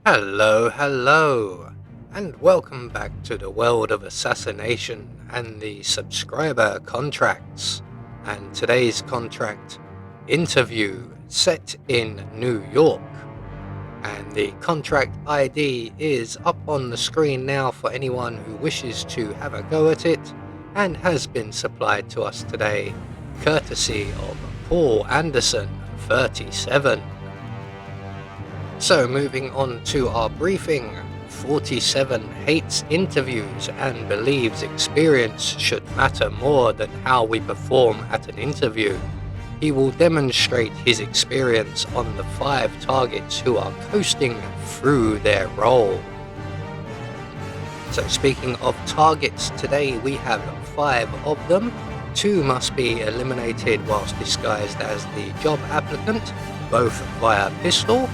Hello, and welcome back to the world of assassination and the subscriber contracts. And today's contract interview set in New York. And the contract ID is up on the screen now for anyone who wishes to have a go at it, and has been supplied to us today, courtesy of Paul Anderson, 37. So moving on to our briefing, 47 hates interviews and believes experience should matter more than how we perform at an interview. He will demonstrate his experience on the 5 targets who are coasting through their role. So speaking of targets, today we have 5 of them. 2 must be eliminated whilst disguised as the job applicant, both via pistol.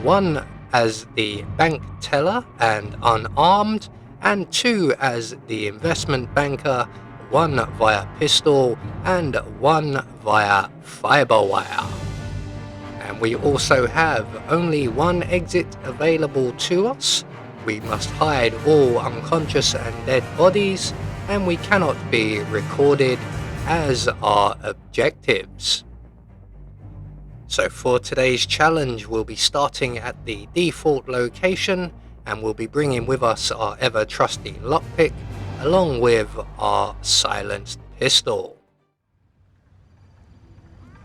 1 as the bank teller and unarmed, and 2 as the investment banker, 1 via pistol and 1 via fiber wire. And we also have only 1 exit available to us. We must hide all unconscious and dead bodies, and we cannot be recorded as our objectives. So for today's challenge, we'll be starting at the default location, and we'll be bringing with us our ever trusty lockpick along with our silenced pistol.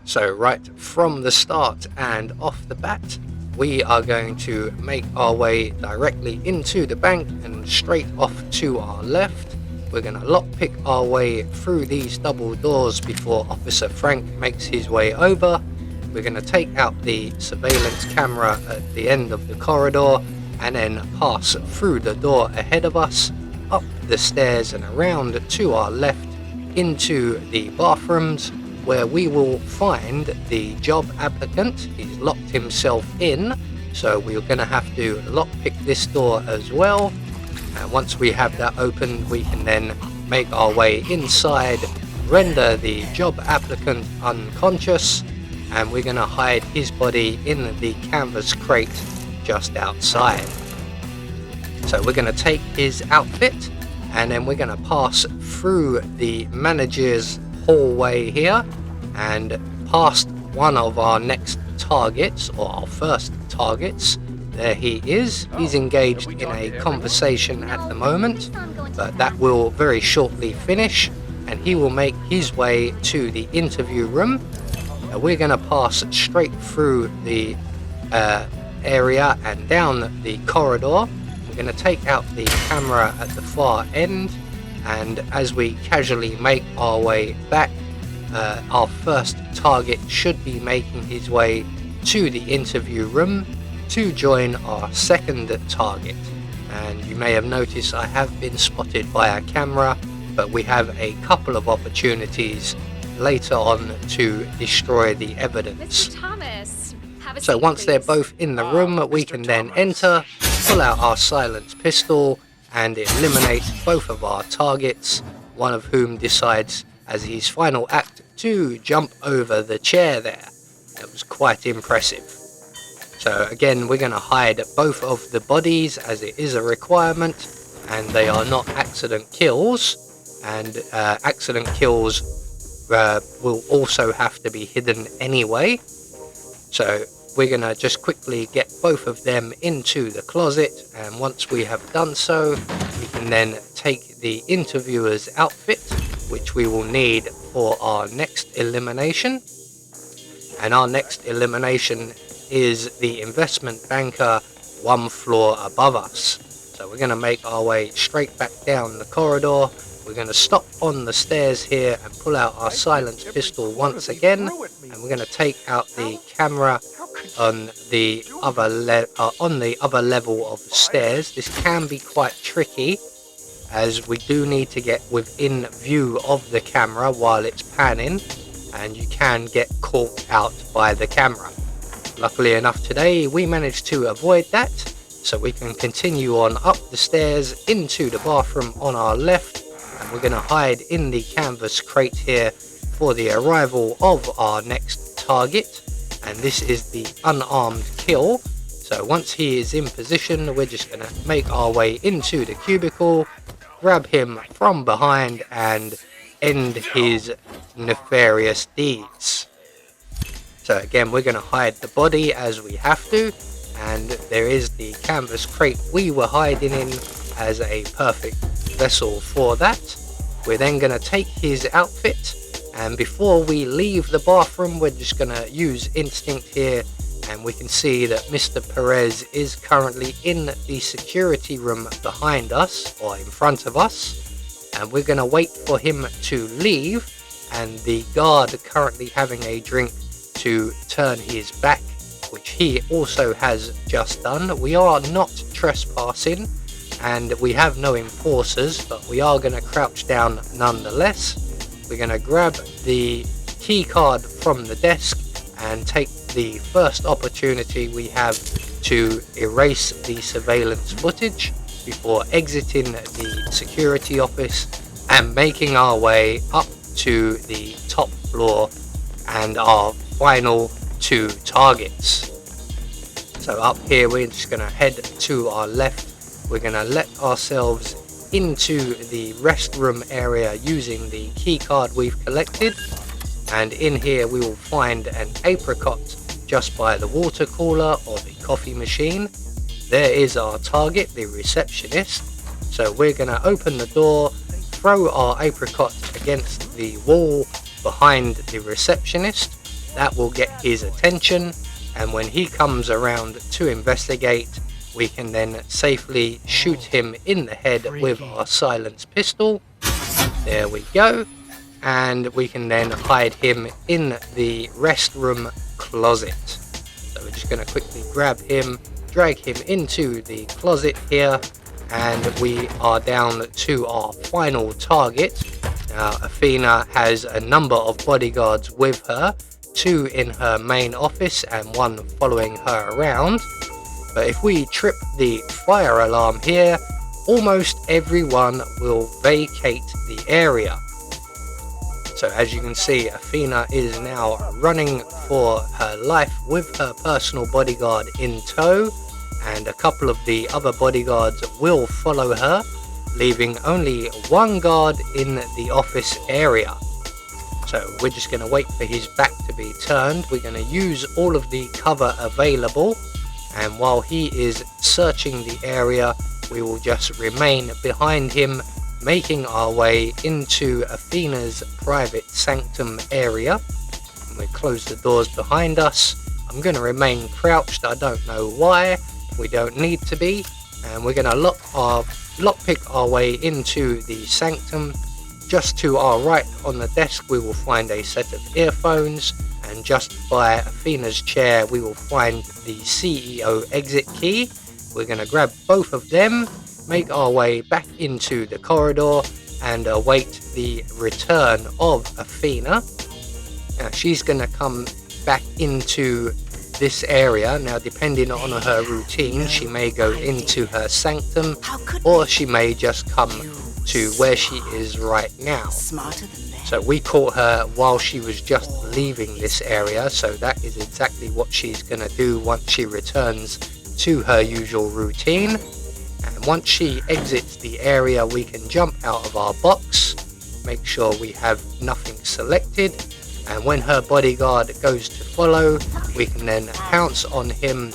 So right from the start and off the bat, we are going to make our way directly into the bank and straight off to our left. We're going to lockpick our way through these double doors before Officer Frank makes his way over. We're going to take out the surveillance camera at the end of the corridor and then pass through the door ahead of us, up the stairs and around to our left into the bathrooms, where we will find the job applicant. He's locked himself in, so we're going to have to lockpick this door as well. And once we have that open, we can then make our way inside, render the job applicant unconscious, and we're going to hide his body in the canvas crate just outside. So we're going to take his outfit, and then we're going to pass through the manager's hallway here and past one of our next targets, or our first targets. There he is. He's engaged in a conversation at the moment, but that will very shortly finish, and he will make his way to the interview room. We're going to pass straight through the area and down the corridor. We're going to take out the camera at the far end, and as we casually make our way back, our first target should be making his way to the interview room to join our second target. And you may have noticed I have been spotted by a camera, but we have a couple of opportunities later on to destroy the evidence. Mr. Thomas, have a So seat, once they're please. both in the room, we can then enter, pull out our silenced pistol and eliminate both of our targets, one of whom decides as his final act to jump over the chair there. That was quite impressive. So again, we're going to hide both of the bodies as it is a requirement, and they are not accident kills, and accident kills will also have to be hidden anyway. So we're going to just quickly get both of them into the closet, and once we have done so, we can then take the interviewer's outfit, which we will need for our next elimination. And our next elimination is the investment banker 1 floor above us. So we're going to make our way straight back down the corridor. We're going to stop on the stairs here and pull out our silenced pistol once again, and we're going to take out the camera on the other level of the stairs. This can be quite tricky, as we do need to get within view of the camera while it's panning, and you can get caught out by the camera. Luckily enough today, we managed to avoid that, so we can continue on up the stairs into the bathroom on our left, and we're going to hide in the canvas crate here for the arrival of our next target. And this is the unarmed kill, So once he is in position, we're just going to make our way into the cubicle, grab him from behind and end his nefarious deeds. So again, we're going to hide the body as we have to, and there is the canvas crate we were hiding in as a perfect vessel for that. We're then going to take his outfit, and before we leave the bathroom, we're just going to use instinct here, and we can see that Mr. Perez is currently in the security room behind us, or in front of us, and we're going to wait for him to leave, and the guard currently having a drink to turn his back, which he also has just done. We are not trespassing and we have no enforcers, but we are going to crouch down nonetheless. We're going to grab the key card from the desk and take the first opportunity we have to erase the surveillance footage before exiting the security office and making our way up to the top floor and our final 2 targets. So up here we're just going to head to our left. We're going to let ourselves into the restroom area using the key card we've collected, and in here we will find an apricot just by the water cooler or the coffee machine. There is our target, the receptionist. So we're going to open the door, throw our apricot against the wall behind the receptionist. That will get his attention, and when he comes around to investigate, we can then safely shoot him in the head with our silenced pistol. There we go. And we can then hide him in the restroom closet. So we're just going to quickly grab him, drag him into the closet here, and we are down to our final target. Now Athena has a number of bodyguards with her, 2 in her main office and 1 following her around. But if we trip the fire alarm here, almost everyone will vacate the area. So as you can see, Athena is now running for her life with her personal bodyguard in tow, and a couple of the other bodyguards will follow her, leaving only 1 guard in the office area. So we're just going to wait for his back to be turned. We're going to use all of the cover available, and while he is searching the area, we will just remain behind him, making our way into Athena's private sanctum area. And we close the doors behind us. I'm going to remain crouched, I don't know why, we don't need to be, and we're going to lockpick our way into the sanctum. Just to our right on the desk we will find a set of earphones, and just by Athena's chair we will find the CEO exit key. We're going to grab both of them, make our way back into the corridor and await the return of Athena. Now she's going to come back into this area. Now depending on her routine, she may go into her sanctum, or she may just come to where she is right now. So we caught her while she was just leaving this area, so that is exactly what she's going to do once she returns to her usual routine. And once she exits the area, we can jump out of our box, make sure we have nothing selected, and when her bodyguard goes to follow, we can then pounce on him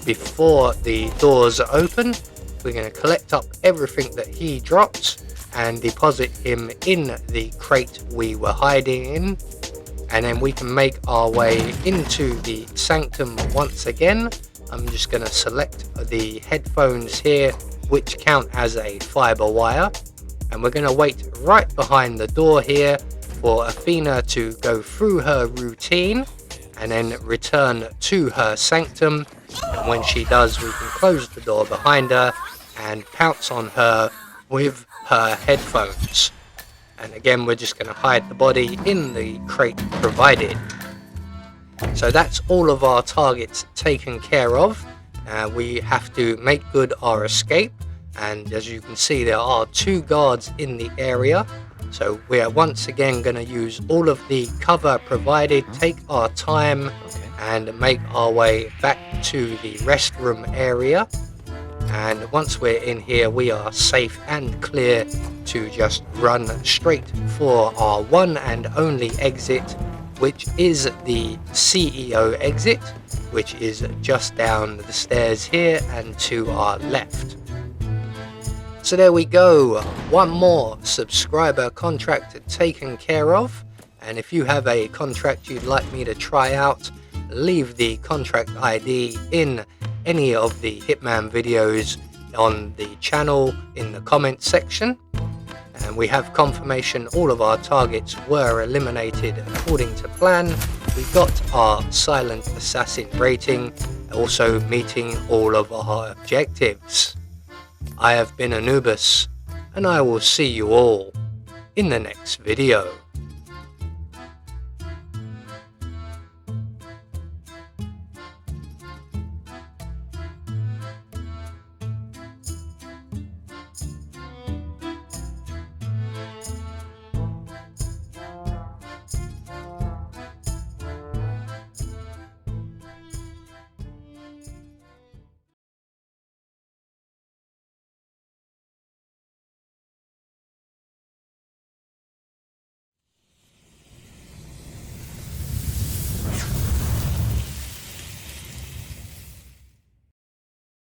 before the doors are open. We're going to collect up everything that he dropped and deposit him in the crate we were hiding in, and then we can make our way into the sanctum once again. I'm just going to select the headphones here, which count as a fiber wire, and we're going to wait right behind the door here for Athena to go through her routine and then return to her sanctum, and when she does we can close the door behind her and pounce on her with her headphones. And again we're just going to hide the body in the crate provided. So that's all of our targets taken care of. We have to make good our escape, and as you can see there are 2 guards in the area. So we are once again going to use all of the cover provided, take our time, and make our way back to the restroom area. And once we're in here, we are safe and clear to just run straight for our one and only exit, which is the CEO exit, which is just down the stairs here and to our left. So there we go, one more subscriber contract taken care of. And if you have a contract you'd like me to try out, leave the contract ID in any of the Hitman videos on the channel in the comment section. And we have confirmation all of our targets were eliminated according to plan. We got our silent assassin rating, also meeting all of our objectives. I have been Anubis, and I will see you all in the next video.